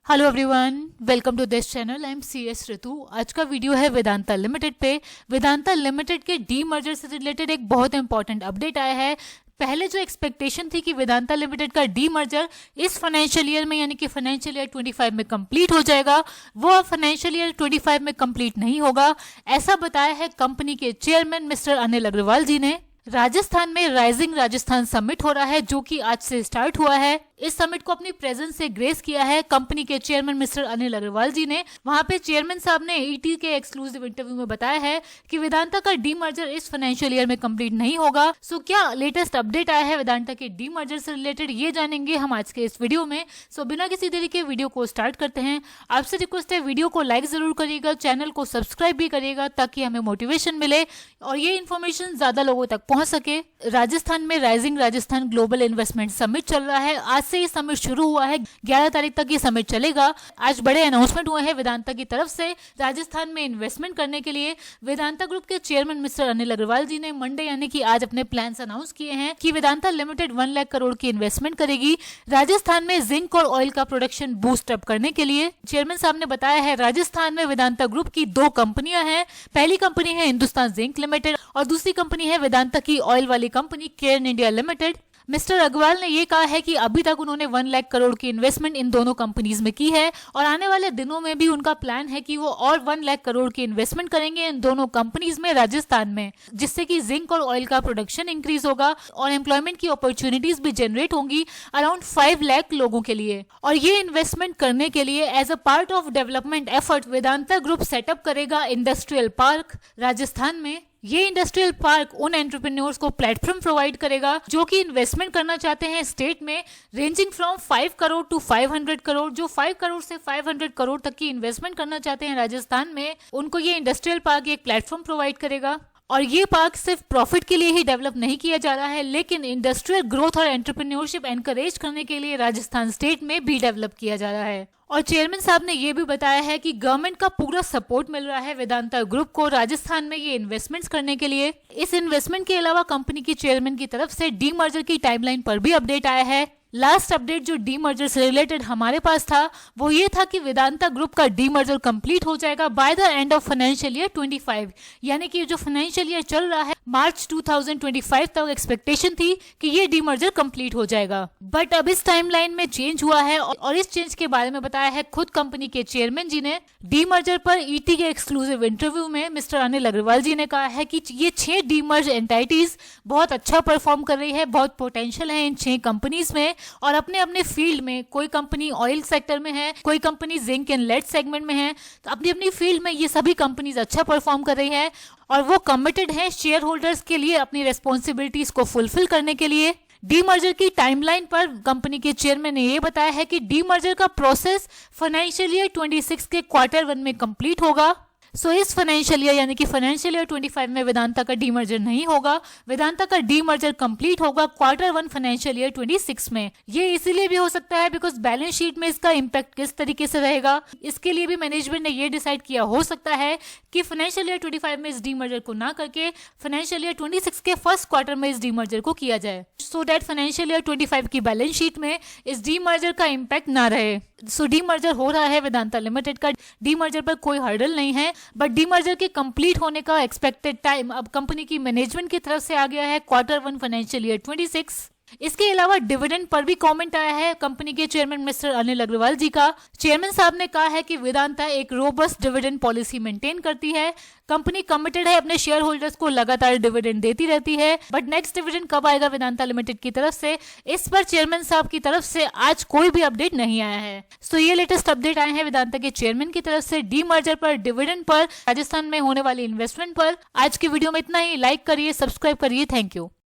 Hello everyone, welcome to this channel. I am CS Ritu. आज का video है Vedanta limited पे। वेदांता लिमिटेड के डी मर्जर से रिलेटेड एक बहुत इंपॉर्टेंट अपडेट आया है। पहले जो एक्सपेक्टेशन थी कि वेदांता लिमिटेड का डी मर्जर इस फाइनेंशियल ईयर में यानी कि फाइनेंशियल ईयर 25 में कंप्लीट हो जाएगा, वो फाइनेंशियल ईयर 25 में कंप्लीट नहीं होगा। ऐसा बताया है कंपनी के चेयरमैन मिस्टर अनिल अग्रवाल जी ने। राजस्थान में राइजिंग राजस्थान समिट हो रहा है जो कि आज से स्टार्ट हुआ है। इस समिट को अपनी प्रेजेंस से ग्रेस किया है कंपनी के चेयरमैन मिस्टर अनिल अग्रवाल जी ने। वहां पे चेयरमैन साहब ने ET के एक्सक्लूसिव इंटरव्यू में बताया है कि वेदांता का डी मर्जर इस फाइनेंशियल ईयर में कंप्लीट नहीं होगा। सो क्या लेटेस्ट अपडेट आया है वेदांता के डी मर्जर से रिलेटेड, ये जानेंगे हम आज के इस वीडियो में। सो बिना किसी देरी के वीडियो को स्टार्ट करते हैं। आपसे रिक्वेस्ट है वीडियो को लाइक जरूर करिएगा, चैनल को सब्सक्राइब भी करिएगा ताकि हमें मोटिवेशन मिले और ये इन्फॉर्मेशन ज्यादा लोगों तक पहुंच सके। राजस्थान में rising Rajasthan global investment summit चल रहा है। आज से ये समिट शुरू हुआ है, 11 तारीख तक ये समिट चलेगा। आज बड़े अनाउंसमेंट हुए हैं वेदांता की तरफ से राजस्थान में इन्वेस्टमेंट करने के लिए। वेदांता ग्रुप के चेयरमैन मिस्टर अनिल अग्रवाल जी ने मंडे यानी कि आज अपने प्लान्स अनाउंस किए हैं कि वेदांता लिमिटेड 1 लाख करोड़ की इन्वेस्टमेंट करेगी राजस्थान में जिंक और ऑयल का प्रोडक्शन बूस्ट अप करने के लिए। चेयरमैन साहब ने बताया है राजस्थान में वेदांता ग्रुप की 2 कंपनियां हैं। पहली कंपनी है हिंदुस्तान जिंक लिमिटेड और दूसरी कंपनी है वेदांता की ऑयल वाली company Cairn India limited. Mister Agarwal ने ये कहा है कि अभी तक उन्होंने 1 लाख करोड़ की इन्वेस्टमेंट इन दोनों कंपनीज में की है और आने वाले दिनों में भी उनका प्लान है कि वो और 1 लाख करोड़ की इन्वेस्टमेंट करेंगे इन दोनों कंपनीज में राजस्थान में, जिससे कि जिंक और ऑयल का प्रोडक्शन इंक्रीज होगा और एम्प्लॉयमेंट की अपॉर्चुनिटीज भी जनरेट होंगी अराउंड 5 लाख लोगों के लिए। और ये इन्वेस्टमेंट करने के लिए as a part of development effort Vedanta group setup करेगा इंडस्ट्रियल पार्क राजस्थान में। ये इंडस्ट्रियल पार्क उन एंटरप्रेन्योर्स को प्लेटफॉर्म प्रोवाइड करेगा जो कि इन्वेस्टमेंट करना चाहते हैं स्टेट में, ranging from 5 crore to 500 crore. जो 5 करोड़ से 500 करोड़ तक की इन्वेस्टमेंट करना चाहते हैं राजस्थान में, उनको ये इंडस्ट्रियल पार्क एक प्लेटफॉर्म प्रोवाइड करेगा। और ये पार्क सिर्फ प्रॉफिट के लिए ही डेवलप नहीं किया जा रहा है, लेकिन इंडस्ट्रियल ग्रोथ और एंटरप्रेन्योरशिप एनकरेज करने के लिए राजस्थान स्टेट में भी डेवलप किया जा रहा है। और चेयरमैन साहब ने ये भी बताया है कि गवर्नमेंट का पूरा सपोर्ट मिल रहा है वेदांता ग्रुप को राजस्थान में ये इन्वेस्टमेंट्स करने के लिए। इस इन्वेस्टमेंट के अलावा कंपनी की चेयरमैन की तरफ से डी मर्जर की टाइमलाइन पर भी अपडेट आया है। लास्ट अपडेट जो डी मर्जर से रिलेटेड हमारे पास था वो ये था कि वेदांता ग्रुप का डी मर्जर कंप्लीट हो जाएगा by the end of financial year 25, यानी कि जो फाइनेंशियल ईयर चल रहा है मार्च 2025 तक एक्सपेक्टेशन थी कि ये डी मर्जर कंप्लीट हो जाएगा। बट अब इस टाइमलाइन में चेंज हुआ है और इस चेंज के बारे में बताया है खुद कंपनी के चेयरमैन जी ने। डी मर्जर पर ET के एक्सक्लूसिव इंटरव्यू में मिस्टर अनिल अग्रवाल जी ने कहा है कि ये 6 डी मर्ज एंटाइटीज बहुत अच्छा परफॉर्म कर रही है, बहुत पोटेंशियल है इन 6 कंपनीज में और अपने अपने फील्ड में। कोई कंपनी ऑयल सेक्टर में है, कोई company zinc and lead segment में है, तो अपनी अपनी फील्ड में ये सभी कंपनीज अच्छा परफॉर्म कर रही है और वो कमिटेड है शेयर होल्डर्स के लिए अपनी रेस्पॉन्सिबिलिटीज को फुलफिल करने के लिए। डी मर्जर की टाइमलाइन पर कंपनी के चेयरमैन ने ये बताया है कि डी मर्जर का प्रोसेस फाइनेंशियल ईयर 26 के Q1 में कंप्लीट होगा। सो इस फाइनेंशियल ईयर यानी कि फाइनेंशियल ईयर 25 में वेदांता का डी मर्जर नहीं होगा। वेदांता का डी मर्जर कंप्लीट होगा Q1 फाइनेंशियल ईयर 26 में। ये इसीलिए भी हो सकता है बिकॉज बैलेंस शीट में इसका इम्पैक्ट किस तरीके से रहेगा, इसके लिए भी मैनेजमेंट ने ये डिसाइड किया हो सकता है कि फाइनेंशियल ईयर 25 में इस डी मर्जर को ना करके फाइनेंशियल ईयर 26 के फर्स्ट क्वार्टर में इस डी मर्जर को किया जाए, सो दैट फाइनेंशियल ईयर 25 की बैलेंस शीट में इस डी मर्जर का इम्पैक्ट ना रहे। सो डी मर्जर हो रहा है वेदांता लिमिटेड का। डी मर्जर पर कोई हर्डल नहीं है, बट डी मर्जर के कंप्लीट होने का एक्सपेक्टेड टाइम अब कंपनी की मैनेजमेंट की तरफ से आ गया है Q1 फाइनेंशियल ईयर 26। इसके अलावा डिविडेंड पर भी कमेंट आया है कंपनी के चेयरमैन मिस्टर अनिल अग्रवाल जी का। चेयरमैन साहब ने कहा है कि वेदांता एक रोबस्ट डिविडेंड पॉलिसी मेंटेन करती है। कंपनी कमिटेड है अपने शेयर होल्डर्स को लगातार डिविडेंड देती रहती है, बट नेक्स्ट डिविडेंड कब आएगा वेदांता लिमिटेड की तरफ से, इस पर चेयरमैन साहब की तरफ से आज कोई भी अपडेट नहीं आया है। सो ये लेटेस्ट अपडेट आए हैं वेदांता के चेयरमैन की तरफ से डी मर्जर पर, डिविडेंड पर, राजस्थान में होने वाली इन्वेस्टमेंट पर। आज की वीडियो में इतना ही। लाइक करिए, सब्सक्राइब करिए। Thank you.